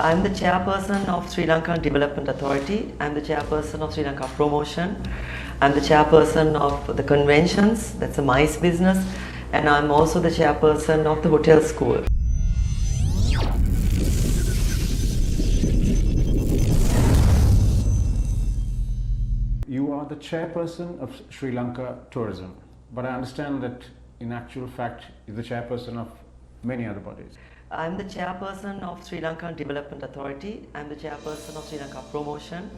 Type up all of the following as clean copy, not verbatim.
I'm the chairperson of Sri Lanka Development Authority. I'm the chairperson of Sri Lanka Promotion. I'm the chairperson of the conventions, that's a MICE business, and I'm also the chairperson of the hotel school. You are the chairperson of Sri Lanka Tourism, but I understand that in actual fact you're the chairperson of many other bodies. I'm the chairperson of Sri Lanka Development Authority. I'm the chairperson of Sri Lanka Promotion.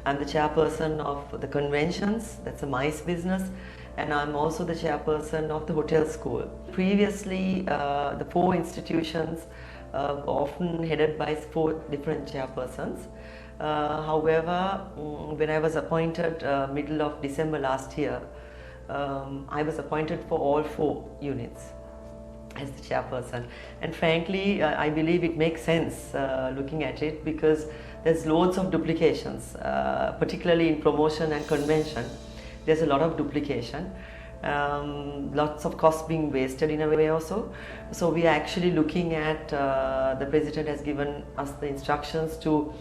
I'm the chairperson of the conventions, that's a MICE business, and I'm also the chairperson of the hotel school. Previously, the four institutions were often headed by four different chairpersons. However, when I was appointed middle of December last year, I was appointed for all four units as the chairperson, and frankly I believe it makes sense looking at it, because there's loads of duplications, particularly in promotion and convention. There's a lot of duplication, lots of costs being wasted in a way also. So we are actually looking at, the president has given us the instructions to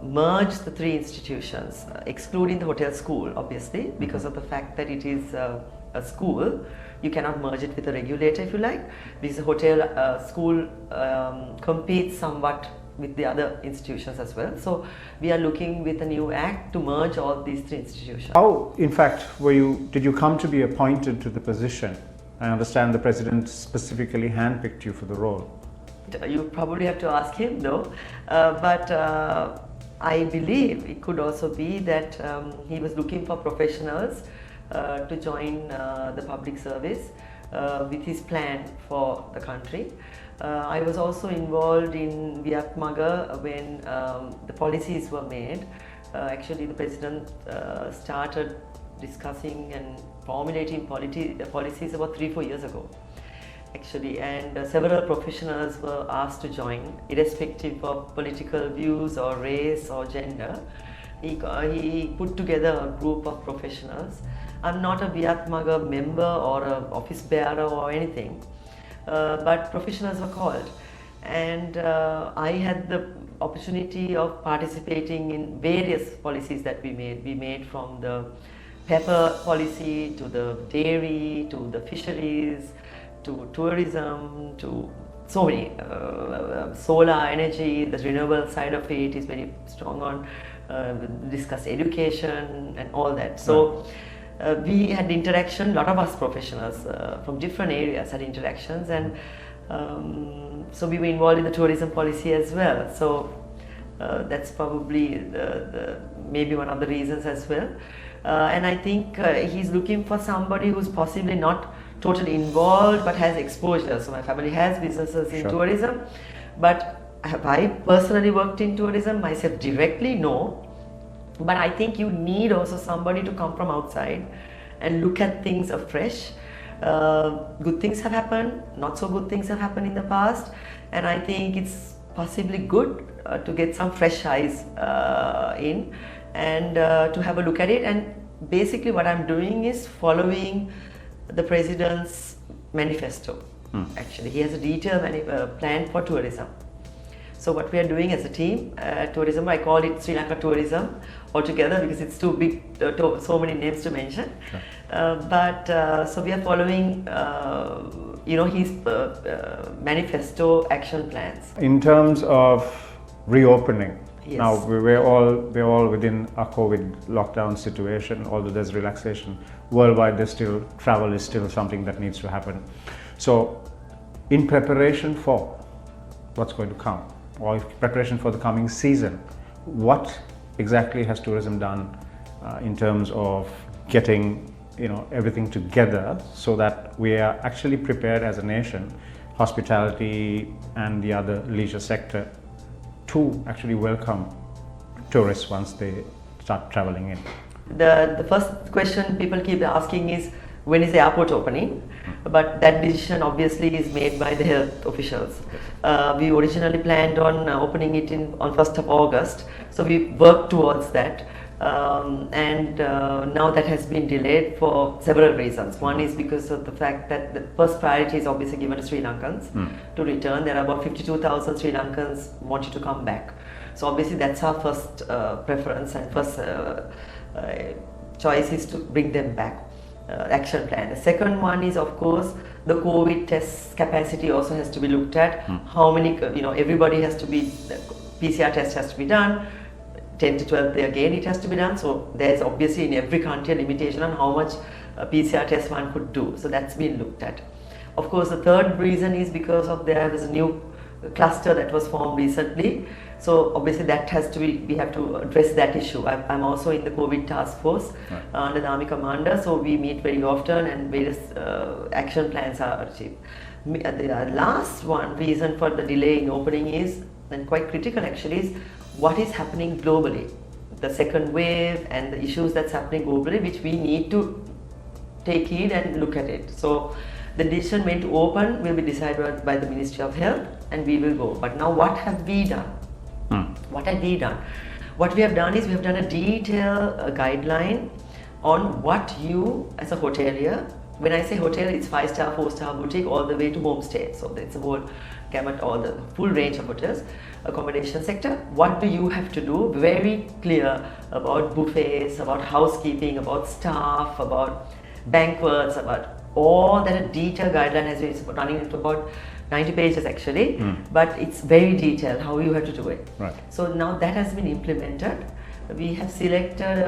merge the three institutions, excluding the hotel school obviously, because of the fact that it is a school. You cannot merge it with a regulator if you like, because the hotel school competes somewhat with the other institutions as well. So we are looking with a new act to merge all these three institutions. How, in fact, did you come to be appointed to the position? I understand the president specifically handpicked you for the role. You probably have to ask him though, but I believe it could also be that he was looking for professionals to join the public service with his plan for the country. I was also involved in Vietmaga when the policies were made. Actually, the president started discussing and formulating policies about 3-4 years ago. Actually, and several professionals were asked to join, irrespective of political views or race or gender. He put together a group of professionals. I'm not a Vietmaga member or an office bearer or anything, but professionals were called, and I had the opportunity of participating in various policies that we made. We made from the pepper policy to the dairy to the fisheries to tourism to so many, solar energy, the renewable side of it is very strong on, discuss education and all that. So we had interaction, a lot of us professionals from different areas had interactions, and so we were involved in the tourism policy as well. So that's probably maybe one of the reasons as well. And I think he's looking for somebody who's possibly not totally involved but has exposure. So my family has businesses in tourism, but have I personally worked in tourism myself directly? No. But I think you need also somebody to come from outside and look at things afresh. Good things have happened, not so good things have happened in the past, and I think it's possibly good to get some fresh eyes in and to have a look at it. And basically what I'm doing is following the president's manifesto. Actually, he has a detailed plan for tourism. So what we are doing as a team, tourism, I call it Sri Lanka Tourism altogether because it's too big, so many names to mention. So we are following, his manifesto action plans. In terms of reopening, yes. Now we're all within a COVID lockdown situation. Although there's relaxation worldwide, travel is still something that needs to happen. So, in preparation for what's going to come, or preparation for the coming season, what exactly has tourism done in terms of getting everything together so that we are actually prepared as a nation, hospitality and the other leisure sector, to actually welcome tourists once they start traveling in? The first question people keep asking is, when is the airport opening? But that decision obviously is made by the health officials. We originally planned on opening it on 1st of August, so we worked towards that. Now that has been delayed for several reasons. One is because of the fact that the first priority is obviously given to Sri Lankans to return. There are about 52,000 Sri Lankans wanting to come back. So obviously that's our first preference and first choice is to bring them back. Action plan. The second one is, of course, the COVID test capacity also has to be looked at. How many, everybody has to be, the PCR test has to be done. 10 to 12th day again it has to be done. So there's obviously in every country a limitation on how much PCR test one could do. So that's been looked at. Of course, the third reason is because of there was a new cluster that was formed recently. So obviously that has to be, we have to address that issue. I'm also in the COVID task force under the Army Commander. So we meet very often and various action plans are achieved. The last one reason for the delay in opening is, and quite critical actually, is what is happening globally, the second wave and the issues that's happening globally, which we need to take heed and look at it. So the decision when to open will be decided by the Ministry of Health and we will go. But now what have we done? What have we done? What we have done is we have done a detailed guideline on what you as a hotelier, when I say hotel, it's 5-star, 4-star boutique all the way to homestay. So it's a whole gamut, all the full range of hotels, accommodation sector. What do you have to do? Very clear about buffets, about housekeeping, about staff, about banquets, about all that. A detailed guideline has been running into about 90 pages actually, but it's very detailed how you have to do it. Right. So now that has been implemented. We have selected,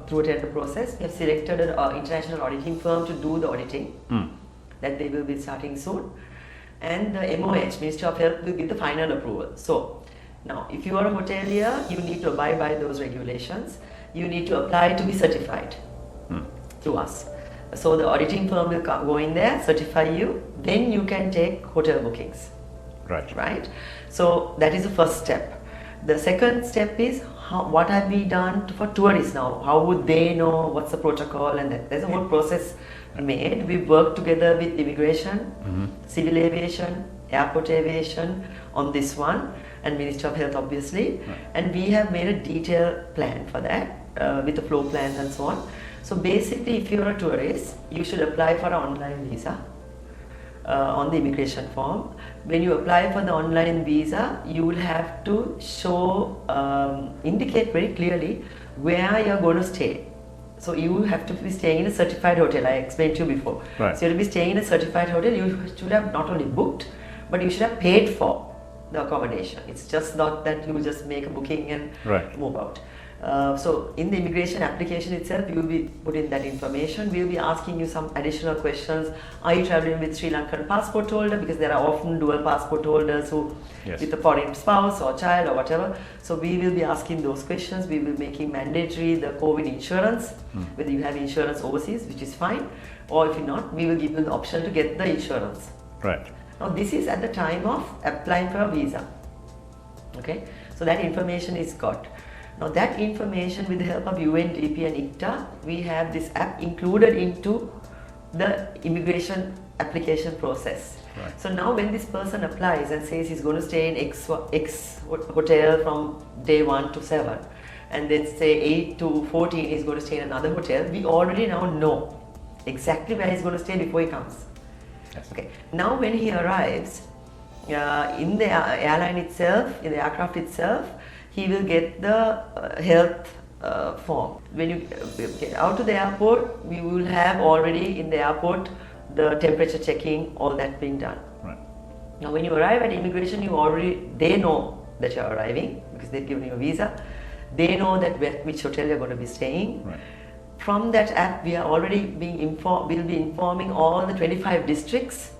through a tender process, we have selected an international auditing firm to do the auditing, that they will be starting soon. And the MOH, Ministry of Health, will give the final approval. So now if you are a hotelier, you need to abide by those regulations. You need to apply to be certified through us. So the auditing firm will go in there, certify you, then you can take hotel bookings. Right? So that is the first step. The second step is what have we done for tourists now? How would they know what's the protocol? And there's a whole process made. We work together with immigration, civil aviation, airport aviation on this one, and Ministry of Health obviously. And we have made a detailed plan for that with the flow plans and so on. So basically, if you're a tourist, you should apply for an online visa on the immigration form. When you apply for the online visa, you will have to show, indicate very clearly where you're going to stay. So you have to be staying in a certified hotel, I explained to you before. Right. So you have to be staying in a certified hotel, you should have not only booked, but you should have paid for the accommodation. It's just not that you just make a booking and move out. So in the immigration application itself, you will be putting that information. We will be asking you some additional questions. Are you traveling with Sri Lankan passport holder? Because there are often dual passport holders who with a foreign spouse or child or whatever. So we will be asking those questions. We will be making mandatory the COVID insurance, whether you have insurance overseas, which is fine, or if you're not, we will give you the option to get the insurance. Right. Now this is at the time of applying for a visa. Okay, so that information is got. Now that information, with the help of UNDP and ICTA, we have this app included into the immigration application process. Right. So now when this person applies and says he's going to stay in X hotel from day 1 to 7, and then say 8 to 14 he's going to stay in another hotel, we already now know exactly where he's going to stay before he comes. Yes. Okay. Now when he arrives in the airline itself, in the aircraft itself, he will get the health form. When you get out to the airport, we will have already in the airport the temperature checking, all that being done. Right. Now when you arrive at immigration, they know that you are arriving because they've given you a visa. They know that which hotel you're going to be staying. Right. From that app, we are already being informed. We'll be informing all the 25 districts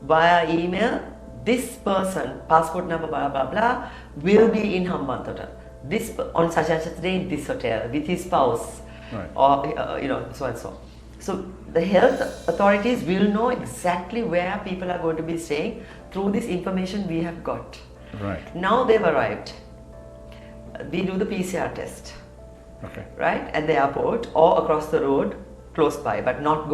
via email. This person, passport number, blah blah blah, will be in Hambantota. This on such and such day in this hotel with his spouse, or so and so. So the health authorities will know exactly where people are going to be staying through this information we have got. Right. Now they've arrived. We do the PCR test. Okay. Right, at the airport or across the road close by, but not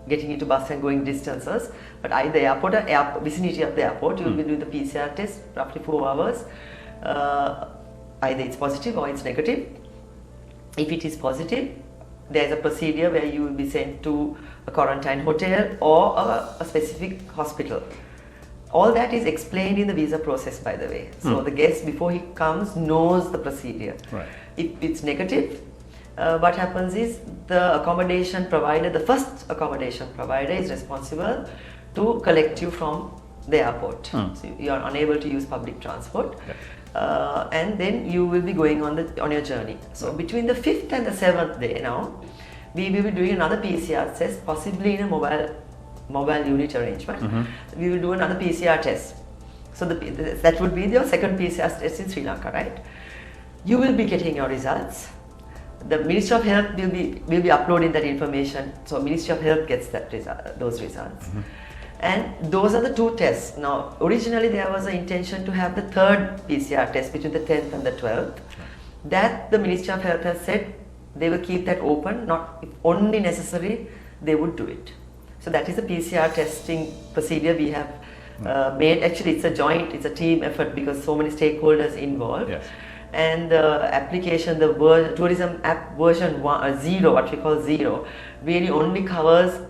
getting into bus and going distances, but either the airport or vicinity of the airport, you will be doing the PCR test roughly 4 hours. Either it's positive or it's negative. If it is positive, there's a procedure where you will be sent to a quarantine hotel or a specific hospital. All that is explained in the visa process, by the way. So the guest, before he comes, knows the procedure. Right. If it's negative, what happens is the accommodation provider, the first accommodation provider, is responsible to collect you from the airport. So you are unable to use public transport. Yes. And then you will be going on your journey. So between the 5th and the 7th day now, we will be doing another PCR test, possibly in a mobile unit arrangement. We will do another PCR test. So that would be your second PCR test in Sri Lanka, right? You will be getting your results. The Ministry of Health will be uploading that information. So Ministry of Health gets those results. And those are the two tests. Now, originally there was an intention to have the third PCR test between the 10th and the 12th. That the Ministry of Health has said they will keep that open, not if only necessary, they would do it. So that is the PCR testing procedure we have made. Actually, it's a team effort because so many stakeholders involved. Yes. And the application, the tourism app version 0, what we call 0, really only covers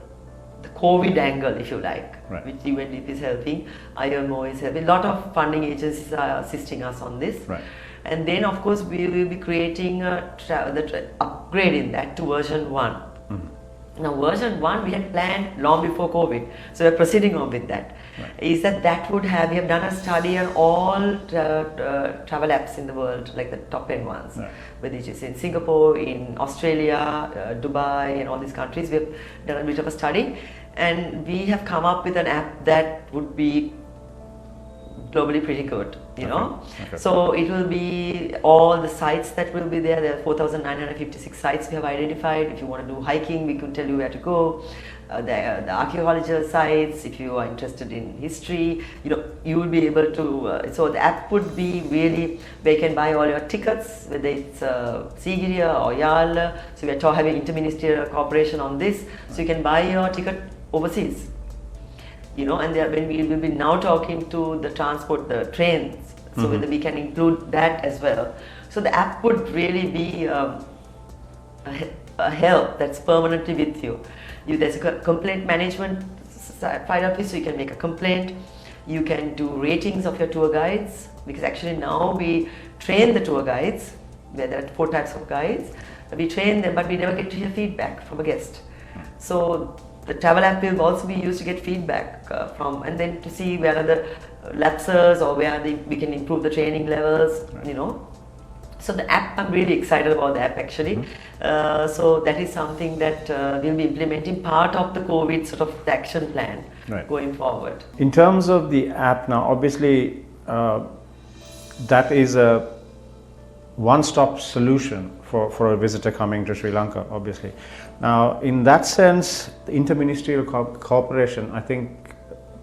the COVID angle, if you like, right, which UNDP is helping, IMO is helping. A lot of funding agencies are assisting us on this. Right. And then, of course, we will be creating upgrading that to version 1. Now, version 1 we had planned long before COVID, so we are proceeding on with that. Right. Is that would have, we have done a study on all travel apps in the world, like the top 10 ones, Right, whether it is in Singapore, in Australia, Dubai, and all these countries. We have done a bit of a study, and we have come up with an app that would be globally pretty good, you know. Okay. So it will be all the sites that will be there. There are 4,956 sites we have identified. If you want to do hiking, we can tell you where to go. The archaeological sites, if you are interested in history, you know, you will be able to, so the app would be really where you can buy all your tickets, whether it's Sigiriya or Yala. So we are having interministerial cooperation on this, so you can buy your ticket overseas. You know, and when we will be now talking to the transport, the trains, so whether we can include that as well. So the app would really be a help that's permanently with you. There's a complaint management side of it, so you can make a complaint. You can do ratings of your tour guides, because actually now we train the tour guides, where there are 4 types of guides. We train them, but we never get to hear feedback from a guest. So the travel app will also be used to get feedback from, and then to see where are the lapses or where we can improve the training levels, you know. So the app, I'm really excited about the app actually. So that is something that we'll be implementing, part of the COVID sort of action plan going forward. In terms of the app now, obviously that is a one-stop solution for a visitor coming to Sri Lanka, obviously. Now, in that sense, the interministerial cooperation, I think,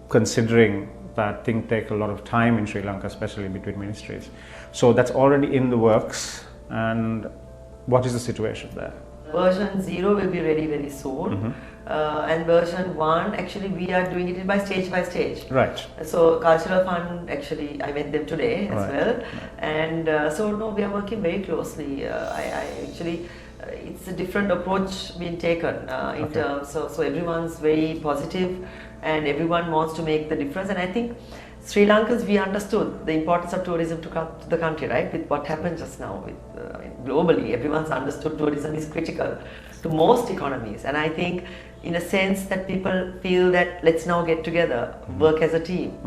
considering that things take a lot of time in Sri Lanka, especially between ministries. So that's already in the works, and what is the situation there? Version 0 will be ready very soon, and version 1, actually we are doing it by stage. Right. So Cultural Fund, actually I met them today as well, and so no, we are working very closely. It's a different approach being taken in terms, so everyone's very positive and everyone wants to make the difference. And I think Sri Lankans, we understood the importance of tourism to the country, right? With what happened just now, globally, everyone's understood tourism is critical to most economies. And I think, in a sense, that people feel that let's now get together, work as a team.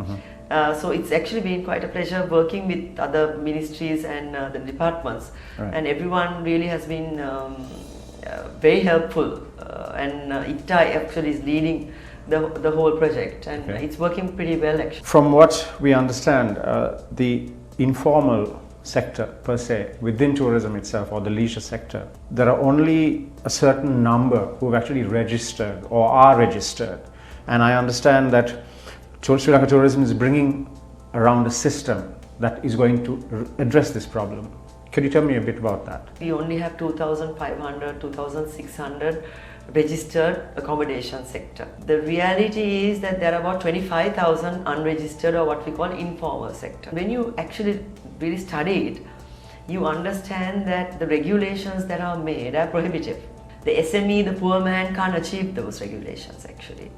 So it's actually been quite a pleasure working with other ministries and the departments, and everyone really has been very helpful. And ITTA actually is leading the whole project, and it's working pretty well actually. From what we understand, the informal sector per se within tourism itself, or the leisure sector, there are only a certain number who have actually registered or are registered, and I understand that Sri Lanka Tourism is bringing around a system that is going to address this problem. Could you tell me a bit about that? We only have 2,500, 2,600 registered accommodation sector. The reality is that there are about 25,000 unregistered, or what we call informal sector. When you actually really study it, you understand that the regulations that are made are prohibitive. The SME, the poor man, can't achieve those regulations actually.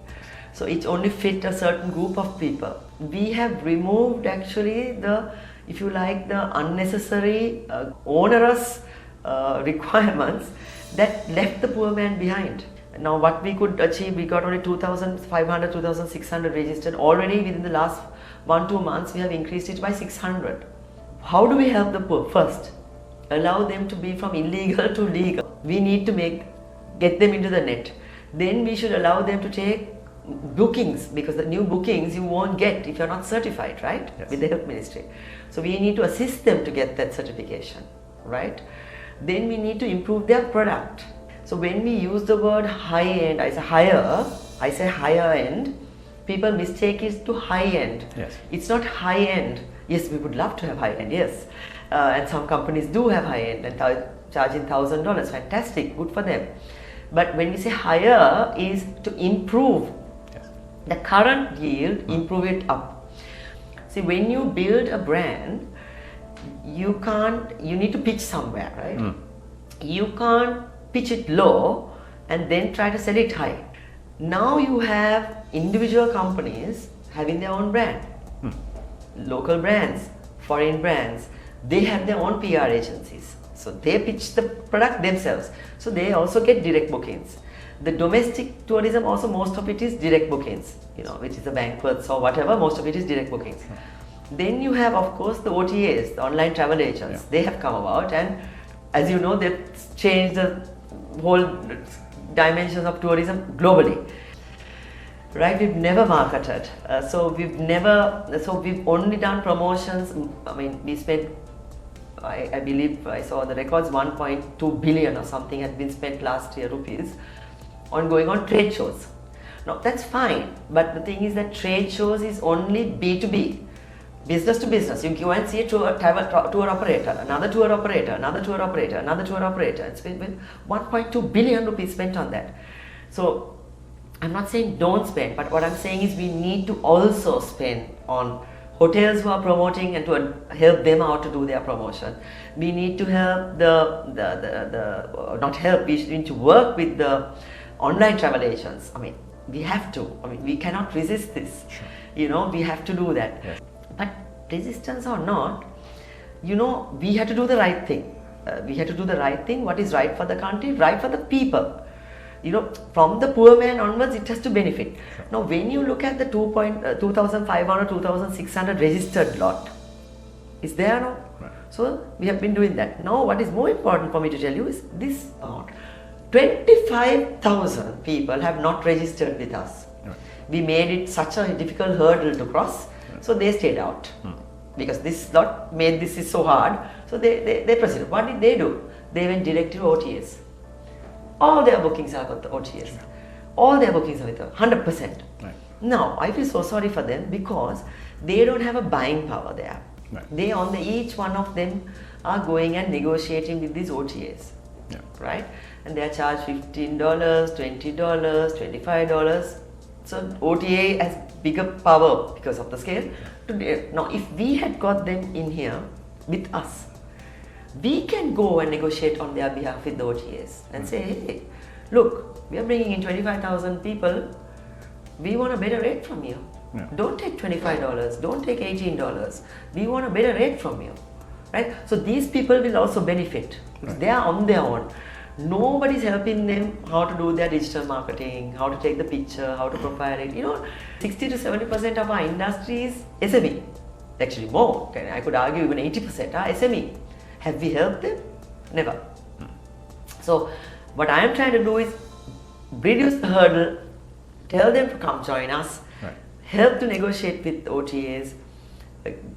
So it only fit a certain group of people. We have removed actually the, if you like, the unnecessary onerous requirements that left the poor man behind. Now what we could achieve, we got only 2,500, 2,600 registered. Already within the last 1-2 months we have increased it by 600. How do we help the poor? First, allow them to be from illegal to legal. We need to get them into the net. Then we should allow them to take bookings, because the new bookings you won't get if you're not certified, right? Yes. With the health ministry. So we need to assist them to get that certification, right? Then we need to improve their product. So when we use the word high end, I say higher end, people mistake it to high end. Yes. It's not high end. Yes, we would love to have high end, yes. And some companies do have high end and charging $1,000, fantastic, good for them. But when we say higher is to improve the current yield, improve it up. See, when you build a brand, you need to pitch somewhere, right? You can't pitch it low and then try to sell it high. Now you have individual companies having their own brand. Local brands, foreign brands, they have their own PR agencies. So they pitch the product themselves. So they also get direct bookings. The domestic tourism also, most of it is direct bookings, which is the banquets or whatever, most of it is direct bookings. Then you have, of course, the OTAs, the online travel agents. They have come about, and as you know, they've changed the whole dimensions of tourism globally. Right, we've never marketed, so we've only done promotions. I mean, we spent, I believe I saw the records, 1.2 billion or something had been spent last year, rupees, on going on trade shows. Now that's fine, but the thing is that trade shows is only B2B, business to business. You go and see a tour operator, another tour operator, another tour operator, another tour operator. It's been 1.2 billion rupees spent on that. So I'm not saying don't spend, but what I'm saying is we need to also spend on hotels who are promoting and to help them out to do their promotion. We need to help we need to work with the online travel agents. I mean, we have to. I mean, we cannot resist this. Sure. We have to do that. Yes. But resistance or not, we have to do the right thing. We have to do the right thing. What is right for the country, right for the people. From the poor man onwards, it has to benefit. Sure. Now, when you look at the 2,500, 2,600 registered lot, is there no? Right. So we have been doing that. Now, what is more important for me to tell you is this amount. 25,000 people have not registered with us. Right. We made it such a difficult hurdle to cross, right. So they stayed out. Because this lot made this is so hard, so they proceeded. What did they do? They went directly to OTAs. All their bookings are with the OTAs. Sure. All their bookings are with them, 100%. Right. Now, I feel so sorry for them because they don't have a buying power there. Right. Each one of them are going and negotiating with these OTAs. Yeah. Right? And they are charged $15, $20, $25. So OTA has bigger power because of the scale. Now, if we had got them in here with us, we can go and negotiate on their behalf with the OTAs and say, hey, look, we are bringing in 25,000 people. We want a better rate from you. Yeah. Don't take $25, don't take $18. We want a better rate from you. Right? So these people will also benefit because they are on their own. Nobody's helping them how to do their digital marketing, how to take the picture, how to profile it. 60 to 70% of our industry is SME. Actually more, I could argue even 80% are SME. Have we helped them? Never. So what I am trying to do is reduce the hurdle, tell them to come join us, right. Help to negotiate with OTAs,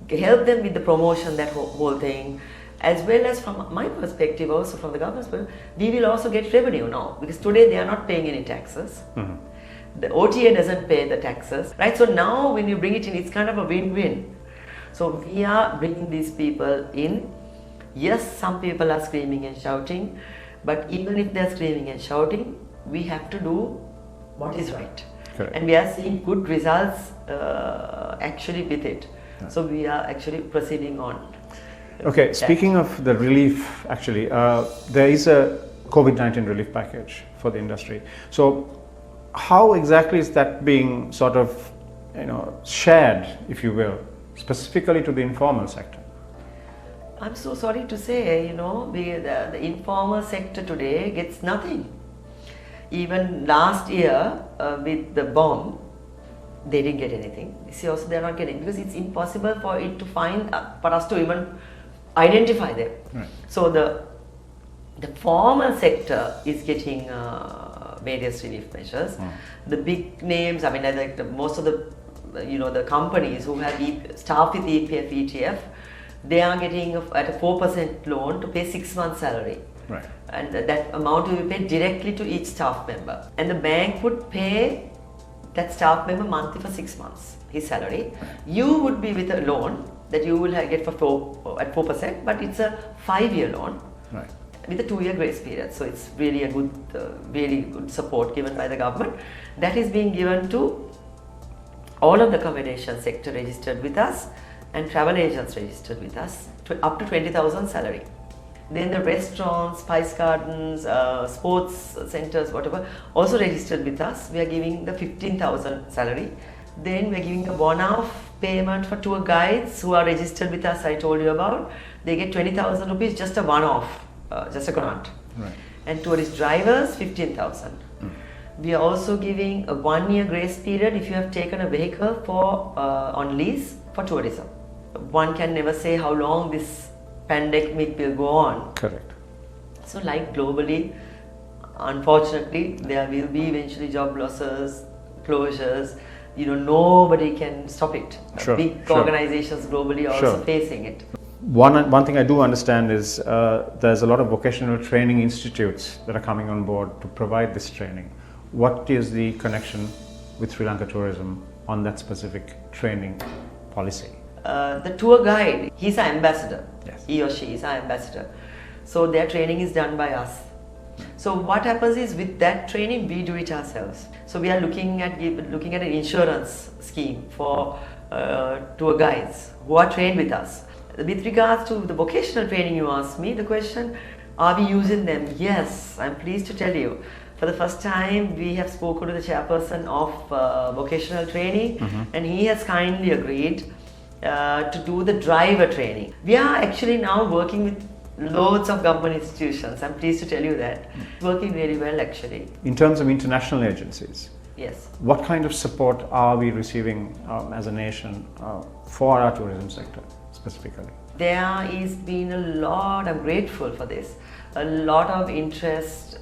help them with the promotion, that whole thing, as well as from my perspective, also from the government's perspective, we will also get revenue now, because today they are not paying any taxes. The OTA doesn't pay the taxes, right? So now when you bring it in, it's kind of a win-win. So we are bringing these people in. Yes, some people are screaming and shouting, but even if they're screaming and shouting, we have to do what is right. Correct. And we are seeing good results actually with it. Yeah. So we are actually proceeding on. Okay, speaking of the relief, actually, there is a COVID-19 relief package for the industry. So, how exactly is that being sort of, shared, if you will, specifically to the informal sector? I'm so sorry to say, the informal sector today gets nothing. Even last year with the bomb, they didn't get anything. This year also they're not getting, because it's impossible for it to find, for us to even identify them. Right. So the formal sector is getting various relief measures. The big names, I mean, like most of the the companies who have staff with EPF, ETF, they are getting at a 4% loan to pay 6 months salary. Right. And that amount will be paid directly to each staff member. And the bank would pay that staff member monthly for 6 months, his salary. You would be with a loan that you will get at 4%, but it's a 5-year loan. Right. With a 2-year grace period. So it's really a good, really good support given by the government. That is being given to all of the accommodation sector registered with us and travel agents registered with us up to 20,000 salary. Then the restaurants, spice gardens, sports centers, whatever, also registered with us. We are giving the 15,000 salary. Then we are giving a one-off payment for tour guides who are registered with us, I told you about. They get 20,000 rupees, just a one-off, just a grant. Right. And tourist drivers, 15,000. We are also giving a 1-year grace period if you have taken a vehicle for on lease for tourism. One can never say how long this pandemic will go on. Correct. So like globally, unfortunately, there will be eventually job losses, closures. Nobody can stop it. Sure, Big sure. organizations globally are also facing it. One thing I do understand is there's a lot of vocational training institutes that are coming on board to provide this training. What is the connection with Sri Lanka Tourism on that specific training policy? The tour guide, he's an ambassador. Yes. He or she is an ambassador. So their training is done by us. So what happens is, with that training, we do it ourselves. So we are looking at an insurance scheme for tour guides who are trained with us. With regards to the vocational training, you asked me the question, are we using them? Yes, I'm pleased to tell you. For the first time, we have spoken to the chairperson of vocational training, and he has kindly agreed to do the driver training. We are actually now working with loads of government institutions. I'm pleased to tell you that. Working really well, actually. In terms of international agencies, Yes. what kind of support are we receiving as a nation for our tourism sector specifically? There is been a lot, I'm grateful for this, a lot of interest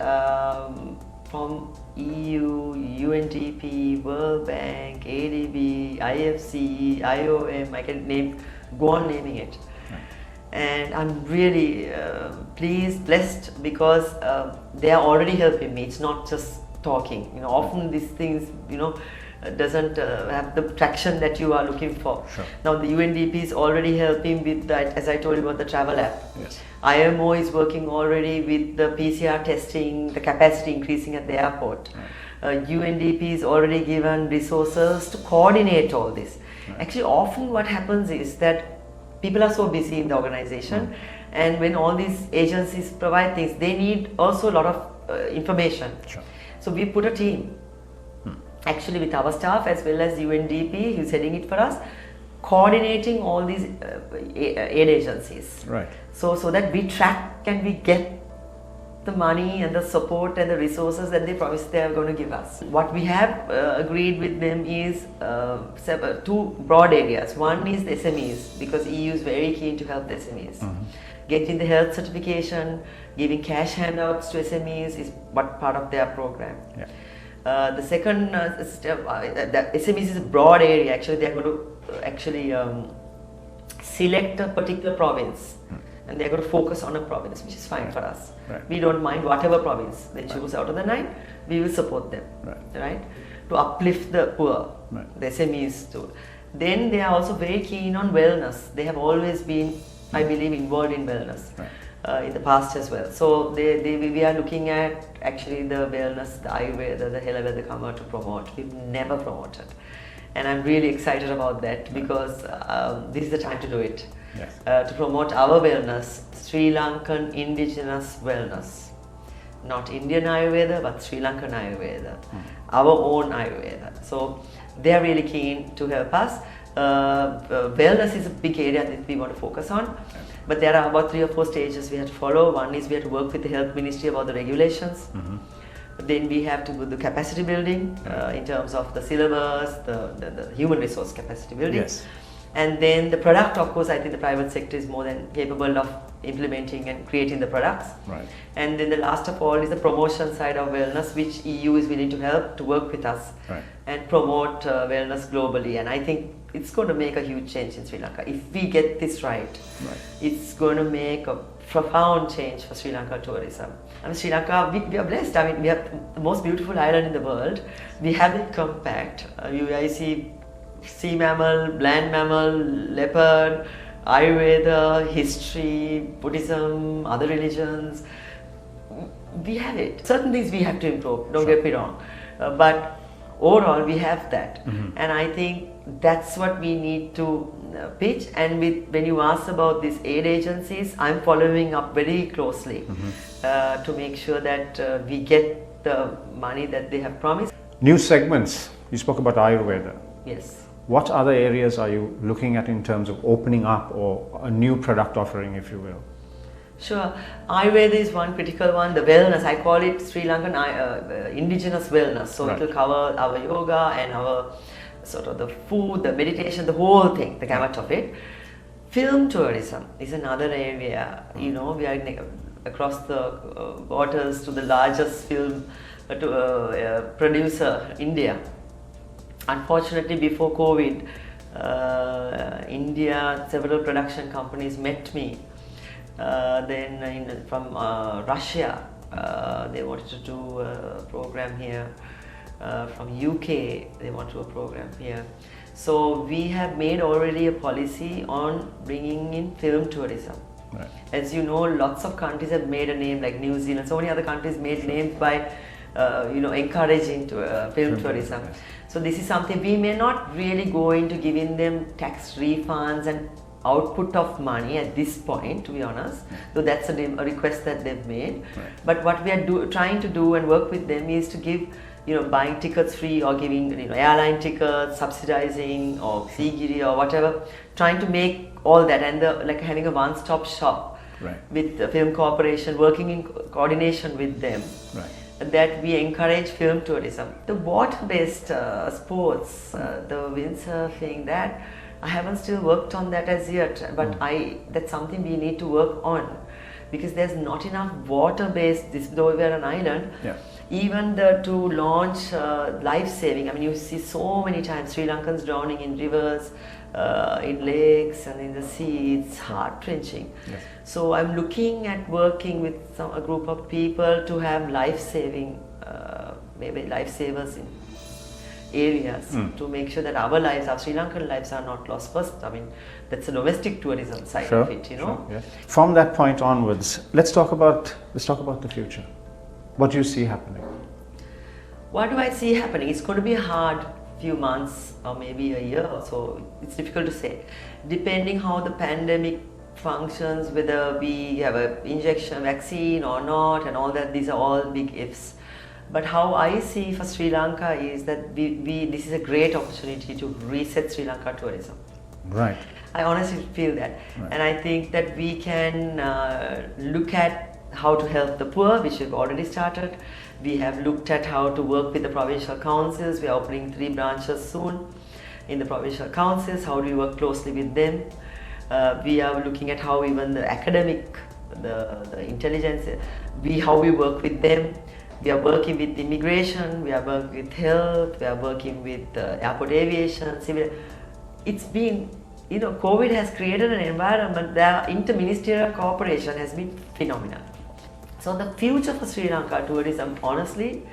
from EU, UNDP, World Bank, ADB, IFC, IOM, I can go on naming it. Right. And I'm really blessed, because they are already helping me. It's not just talking. Often these things, doesn't have the traction that you are looking for. Sure. Now the UNDP is already helping with that, as I told you about the travel app. Yes. IMO is working already with the PCR testing, the capacity increasing at the airport. Right. UNDP is already given resources to coordinate all this. Right. Actually, often what happens is that people are so busy in the organization, and when all these agencies provide things, they need also a lot of information. Sure. So we put a team, actually with our staff as well as UNDP, who's heading it for us, coordinating all these aid agencies. Right. So that we track and we get the money and the support and the resources that they promise they are going to give us. What we have agreed with them is two broad areas. One is the SMEs, because EU is very keen to help the SMEs. Getting the health certification, giving cash handouts to SMEs is what part of their program. Yeah. The second step, the SMEs is a broad area. Actually, they are going to select a particular province, and they are going to focus on a province, which is fine for us. Right. We don't mind whatever province they choose out of the 9. We will support them, right? To uplift the poor, the SMEs too. Then they are also very keen on wellness. They have always been, I believe, involved in wellness. In the past as well. So we are looking at actually the wellness, the Ayurveda, the Helaveda Kama to promote. We've never promoted. And I'm really excited about that, because this is the time to do it. Yes. to promote our wellness, Sri Lankan indigenous wellness. Not Indian Ayurveda, but Sri Lankan Ayurveda, our own Ayurveda. So they are really keen to help us. Wellness is a big area that we want to focus on, but there are about 3 or 4 stages we have to follow. One is we have to work with the Health Ministry about the regulations. Then we have to do the capacity building in terms of the syllabus, the human resource capacity building. Yes. And then the product, of course, I think the private sector is more than capable of implementing and creating the products. Right. And then the last of all is the promotion side of wellness, which EU is willing to help to work with us Right. and promote wellness globally. And I think it's going to make a huge change in Sri Lanka. If we get this right, it's going to make a profound change for Sri Lanka tourism. I mean, Sri Lanka, we are blessed. I mean, we have the most beautiful island in the world. We have it compact. I see sea mammal, land mammal, leopard, Ayurveda, history, Buddhism, other religions. We have it. Certain things we have to improve, don't get me wrong. But overall, we have that. And I think that's what we need to pitch. And when you ask about these aid agencies, I'm following up very closely to make sure that we get the money that they have promised. New segments. You spoke about Ayurveda. Yes. What other areas are you looking at in terms of opening up or a new product offering, if you will? Sure. Ayurveda is one critical one. The wellness, I call it Sri Lankan indigenous wellness. So it will cover our yoga and our sort of the food, the meditation, the whole thing, the gamut of it. Film tourism is another area. You know, we are across the waters to the largest film producer, India. Unfortunately, before COVID, India, several production companies met me. Then from Russia, they wanted to do a program here. From UK, they want to do a program here. So we have made already a policy on bringing in film tourism. Right. As you know, lots of countries have made a name, like New Zealand. So many other countries made names by encouraging film tourism. Yes. So this is something we may not really go into giving them tax refunds and output of money at this point, to be honest, though that's a request that they've made. Right. But what we are trying to do and work with them is to give, buying tickets free or giving, airline tickets, subsidizing or Sigiri or whatever, trying to make all that and like having a one-stop shop with the film corporation, working in coordination with them. Right. That we encourage film tourism. The water-based sports, the windsurfing, that I haven't still worked on that as yet, but that's something we need to work on because there's not enough water-based, though we're an island, even to launch life-saving. I mean, you see so many times Sri Lankans drowning in rivers, in lakes and in the sea. It's heart-wrenching. Yes. So I'm looking at working with a group of people to have life-saving, maybe lifesavers in areas to make sure that our lives, our Sri Lankan lives, are not lost first. I mean, that's the domestic tourism side of it, Sure, yes. From that point onwards, let's talk about the future. What do you see happening? What do I see happening? It's going to be a hard few months or maybe a year or so. It's difficult to say, depending how the pandemic functions, whether we have an injection vaccine or not, and all that. These are all big ifs. But how I see for Sri Lanka is that this is a great opportunity to reset Sri Lanka tourism. Right. I honestly feel that. Right. And I think that we can look at how to help the poor, which we've already started. We have looked at how to work with the provincial councils. We are opening 3 branches soon in the provincial councils. How do we work closely with them? We are looking at how even the academic, the intelligence, how we work with them. We are working with immigration, we are working with health, we are working with airport aviation, civil. It's been, COVID has created an environment. The interministerial cooperation has been phenomenal. So the future for Sri Lanka tourism, honestly,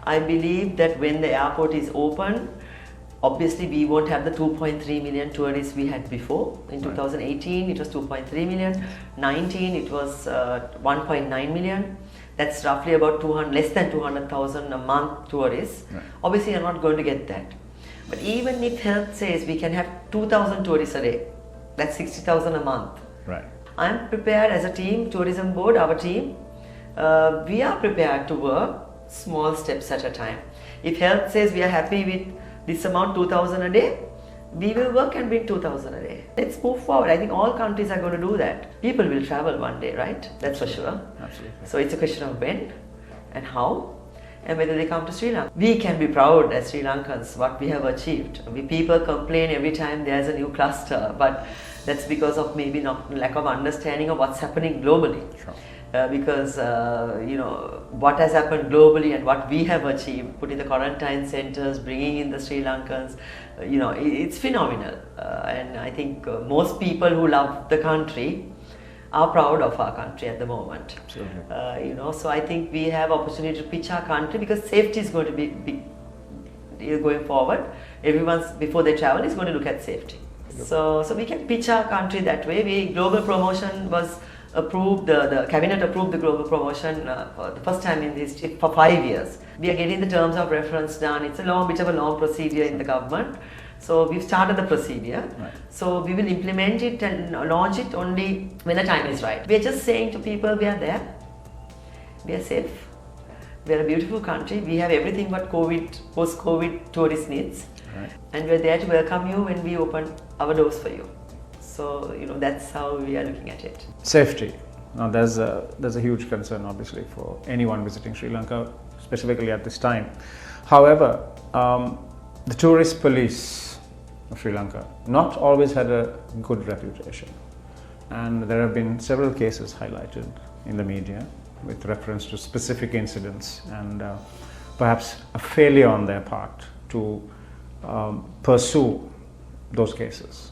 I believe that when the airport is open, obviously we won't have the 2.3 million tourists we had before. In 2018 it was 2.3 million, 19 it was 1.9 million. That's roughly about less than 200,000 a month tourists. Right. Obviously you're not going to get that. But even if health says we can have 2,000 tourists a day, That's 60,000 a month. Right. I'm prepared as a team, tourism board, our team, we are prepared to work small steps at a time. If health says we are happy with this amount, 2,000 a day, we will work and bring 2,000 a day. Let's move forward. I think all countries are going to do that. People will travel one day, right? That's for sure. Absolutely. So it's a question of when and how and whether they come to Sri Lanka. We can be proud as Sri Lankans what we have achieved. People complain every time there's a new cluster, but that's because of maybe not lack of understanding of what's happening globally. Sure. Because what has happened globally and what we have achieved, putting the quarantine centers, bringing in the Sri Lankans, it's phenomenal. And I think most people who love the country are proud of our country at the moment. Absolutely. So I think we have opportunity to pitch our country because safety is going to be going forward. Everyone's before they travel is going to look at safety. So we can pitch our country that way. Global promotion was approved, the cabinet approved the global promotion for the first time in history for 5 years. We are getting the terms of reference done. It's a bit of a long procedure in the government. So we've started the procedure. Right. So we will implement it and launch it only when the time is right. We are just saying to people, we are there. We are safe. We are a beautiful country. We have everything what post-COVID tourist needs. Right. And we are there to welcome you when we open our doors for you. So that's how we are looking at it. Safety. Now there's a huge concern obviously for anyone visiting Sri Lanka, specifically at this time. However, the tourist police of Sri Lanka not always had a good reputation, and there have been several cases highlighted in the media with reference to specific incidents and perhaps a failure on their part to pursue those cases.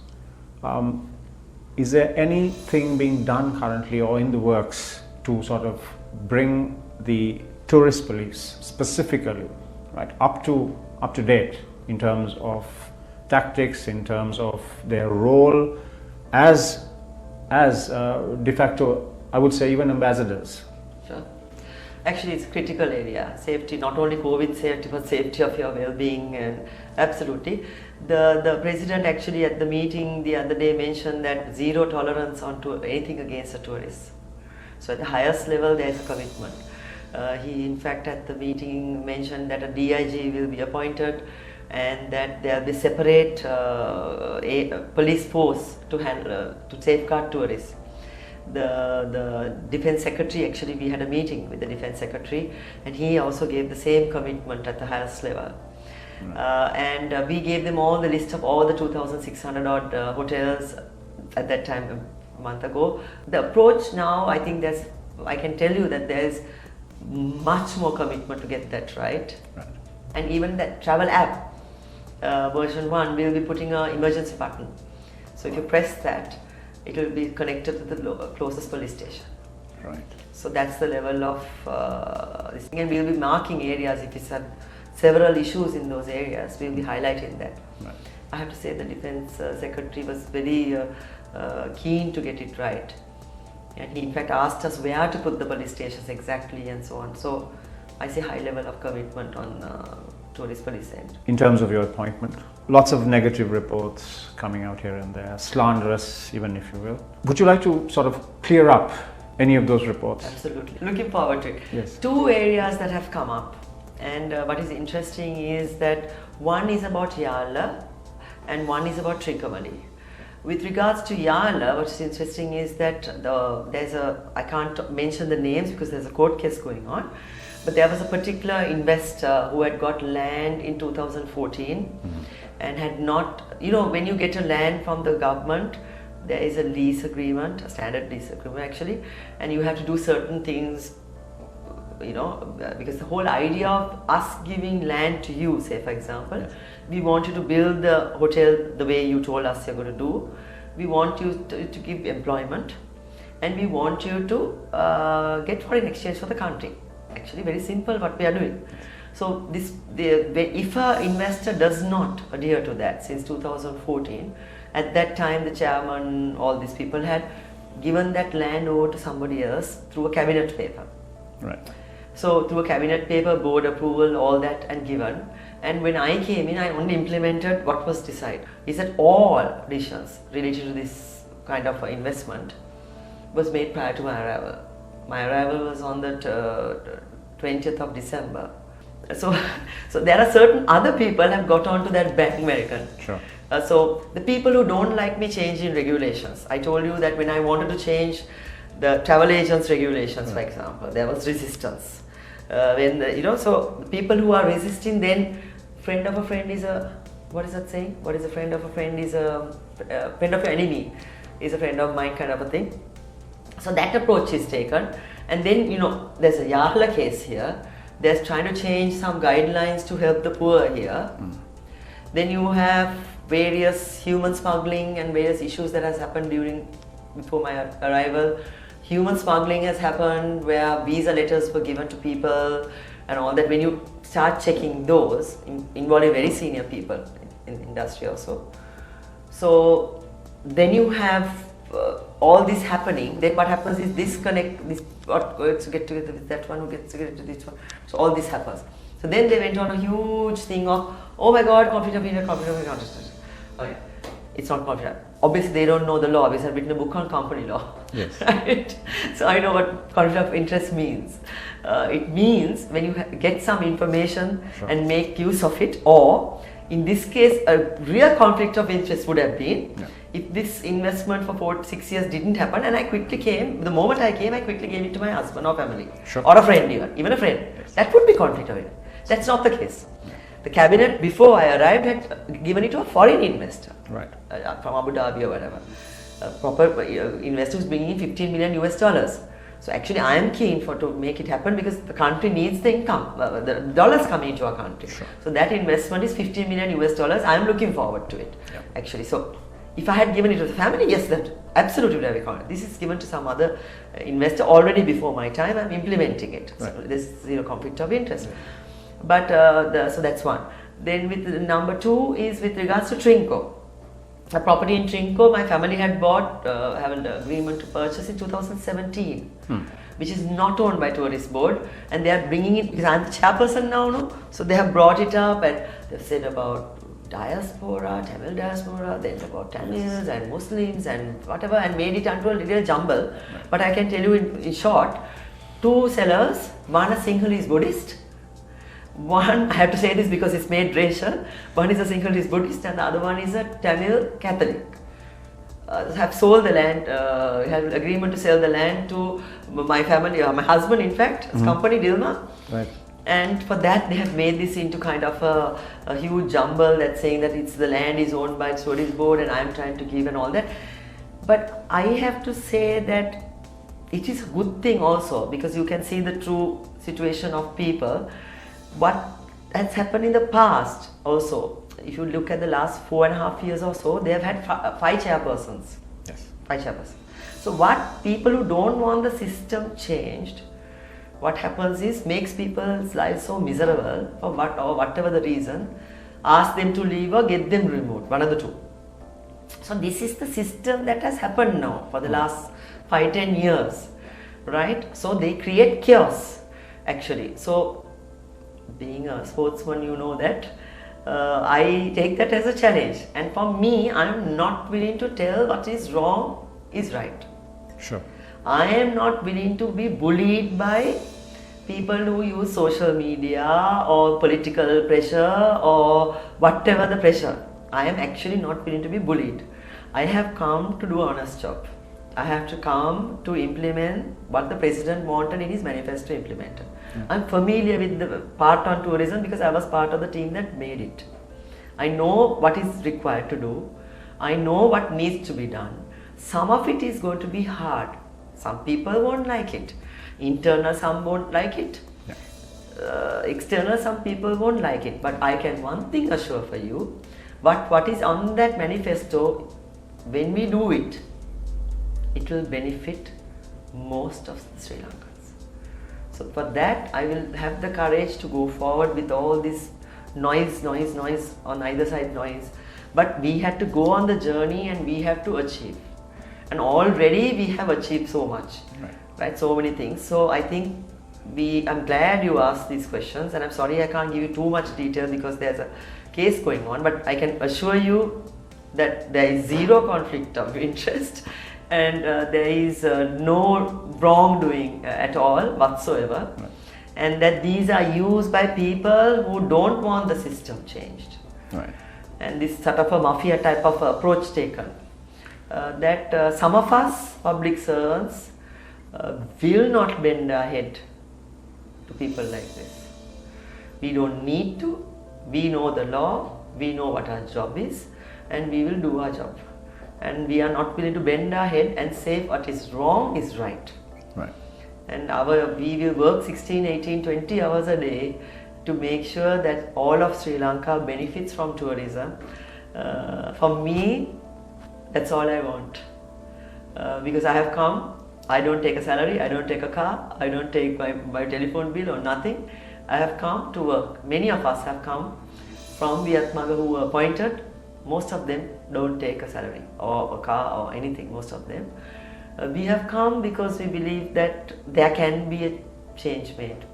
Is there anything being done currently or in the works to sort of bring the tourist police specifically up to date in terms of tactics, in terms of their role as de facto, I would say, even ambassadors? Sure. Actually, it's a critical area. Safety, not only COVID safety, but safety of your well-being, and absolutely. The president actually at the meeting the other day mentioned that zero tolerance on anything against a tourist. So at the highest level, there is a commitment. He, in fact, at the meeting mentioned that a DIG will be appointed and that there will be separate police force to safeguard tourists. The defense secretary, actually we had a meeting with the defense secretary, and he also gave the same commitment at the highest level. And we gave them all the list of all the 2,600 odd hotels at that time, a month ago. The approach now, I think I can tell you that there's much more commitment to get that right. And even that travel app, version 1, we'll be putting an emergency button. So if you press that, it will be connected to the closest police station. Right. So that's the level of this thing, and we'll be marking areas. If it's several issues in those areas, we'll be highlighting that. Right. I have to say the defense secretary was very keen to get it right, and he in fact asked us where to put the police stations exactly and so on. So I see high level of commitment on tourist police end. In terms of your appointment, lots of negative reports coming out here and there, slanderous even, if you will. Would you like to sort of clear up any of those reports? Absolutely. Looking forward to it. Yes. 2 areas that have come up, and what is interesting is that one is about Yala and one is about Kimarli. With regards to Yala, what is interesting is that I can't mention the names because there's a court case going on, but there was a particular investor who had got land in 2014 and had not, when you get a land from the government, there is a lease agreement, a standard lease agreement actually, and you have to do certain things, because the whole idea of us giving land to you, say for example, yes, we want you to build the hotel the way you told us you're going to do, we want you to give employment, and we want you to get foreign exchange for the country. Actually very simple what we are doing. So if an investor does not adhere to that since 2014, at that time the chairman, all these people had given that land over to somebody else through a cabinet paper. Right. So through a cabinet paper, board approval, all that and given. And when I came in, I only implemented what was decided. Is that all decisions related to this kind of investment was made prior to my arrival. My arrival was on the 20th of December. So, so there are certain other people have got onto that bandwagon. Sure. So the people who don't like me change in regulations. I told you that when I wanted to change the travel agents regulations, for example, there was resistance. When the, so the people who are resisting, then friend of a friend is a, what is that saying? What is a friend of a friend is a friend of your enemy is a friend of mine, kind of a thing. So that approach is taken, and then there's a Yahla case here. They're trying to change some guidelines to help the poor here. Then you have various human smuggling and various issues that has happened before my arrival. Human smuggling has happened where visa letters were given to people and all that. When you start checking those, involving very senior people in the industry also. So then you have all this happening. Then what happens is disconnect, this what gets to get together with that one, who gets to get to this one. So all this happens. So then they went on a huge thing of, oh my God, conflict of interest, conflict of interest. Okay, it's not conflict. Obviously they don't know the law because I've written a book on company law. Yes. Right? So I know what conflict of interest means. It means when you get some information and make use of it, or in this case a real conflict of interest would have been if this investment for 6 years didn't happen, and I quickly came, the moment I came, I quickly gave it to my husband or family, or a friend even a friend. That would be conflict of interest. That's not the case. The cabinet before I arrived had given it to a foreign investor, right, from Abu Dhabi or whatever. A proper investor who's bringing in $15 million US. So actually I am keen to make it happen because the country needs the income, the dollars coming into our country. So that investment is $15 million US. I am looking forward to it, actually. So if I had given it to the family, yes, that absolutely would have recorded. This is given to some other investor already before my time. I am implementing it. So there's zero conflict of interest. But so that's one. Then with number two is with regards to Trinco. A property in Trinco, my family had bought, have an agreement to purchase in 2017, which is not owned by Tourist Board, and they are bringing it, because I am the chairperson now, no? So they have brought it up and they've said about diaspora, Tamil diaspora, then about Tamils and Muslims and whatever, and made it into a little jumble. But I can tell you in short, two sellers, one a Sinhalese Buddhist, one, I have to say this because it's made racial, one is a Sinhalese Buddhist and the other one is a Tamil Catholic. Have sold the land, had an agreement to sell the land to my family, my husband in fact, his company Dilma. Right. And for that they have made this into kind of a huge jumble that's saying that the land is owned by Tourist Board and I am trying to give and all that. But I have to say that it is a good thing also, because you can see the true situation of people. What has happened in the past also, if you look at the last 4.5 years or so, they have had 5 chairpersons. Yes. 5 chairpersons. So what people who don't want the system changed, what happens is makes people's lives so miserable for whatever the reason, ask them to leave or get them removed, one of the two. So this is the system that has happened now for the last 5-10 years, right? So they create chaos actually. So being a sportsman, you know that I take that as a challenge, and for me, I am not willing to tell what is wrong is right. Sure. I am not willing to be bullied by people who use social media or political pressure or whatever the pressure. I am actually not willing to be bullied. I have come to do an honest job. I have to come to implement what the president wanted in his manifesto implemented. I'm familiar with the part on tourism because I was part of the team that made it. I know what is required to do. I know what needs to be done. Some of it is going to be hard. Some people won't like it. Internal, some won't like it. External, some people won't like it. But I can one thing assure for you, what is on that manifesto, when we do it, it will benefit most of the Sri Lankans. So for that, I will have the courage to go forward with all this noise on either side noise. But we had to go on the journey and we have to achieve. And already we have achieved so much, right? So many things. So I think I'm glad you asked these questions, and I'm sorry I can't give you too much detail because there's a case going on, but I can assure you that there is zero conflict of interest and there is no wrongdoing at all whatsoever, and that these are used by people who don't want the system changed. Right. And this sort of a mafia type of approach taken. That some of us public servants will not bend our head to people like this. We don't need to. We know the law, we know what our job is, and we will do our job. And we are not willing to bend our head and say what is wrong is right. Right. And we will work 16, 18, 20 hours a day to make sure that all of Sri Lanka benefits from tourism. For me, that's all I want. Because I have come, I don't take a salary, I don't take a car, I don't take my telephone bill or nothing. I have come to work. Many of us have come from Vietmaga who were appointed. Most of them don't take a salary or a car or anything, most of them. We have come because we believe that there can be a change made.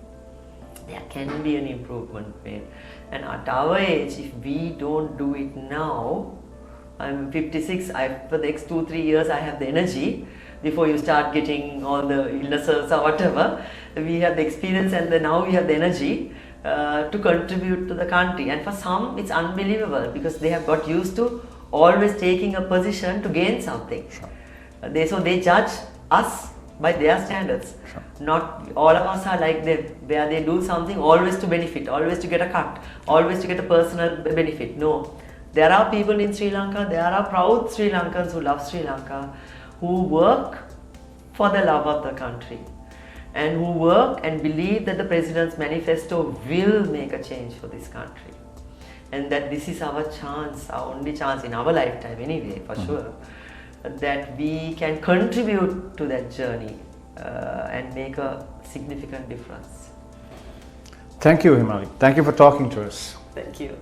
There can be an improvement made. And at our age, if we don't do it now, I'm 56, for the next 2-3 years I have the energy. Before you start getting all the illnesses or whatever, we have the experience and now we have the energy to contribute to the country. And for some it's unbelievable because they have got used to always taking a position to gain something. Sure. So they judge us by their standards. Sure. Not all of us are like them, where they do something always to benefit, always to get a cut, always to get a personal benefit. No, there are people in Sri Lanka, there are proud Sri Lankans who love Sri Lanka, who work for the love of the country and who work and believe that the President's manifesto will make a change for this country, and that this is our chance, our only chance in our lifetime anyway, for sure, that we can contribute to that journey and make a significant difference. Thank you, Kimarli. Thank you for talking to us. Thank you.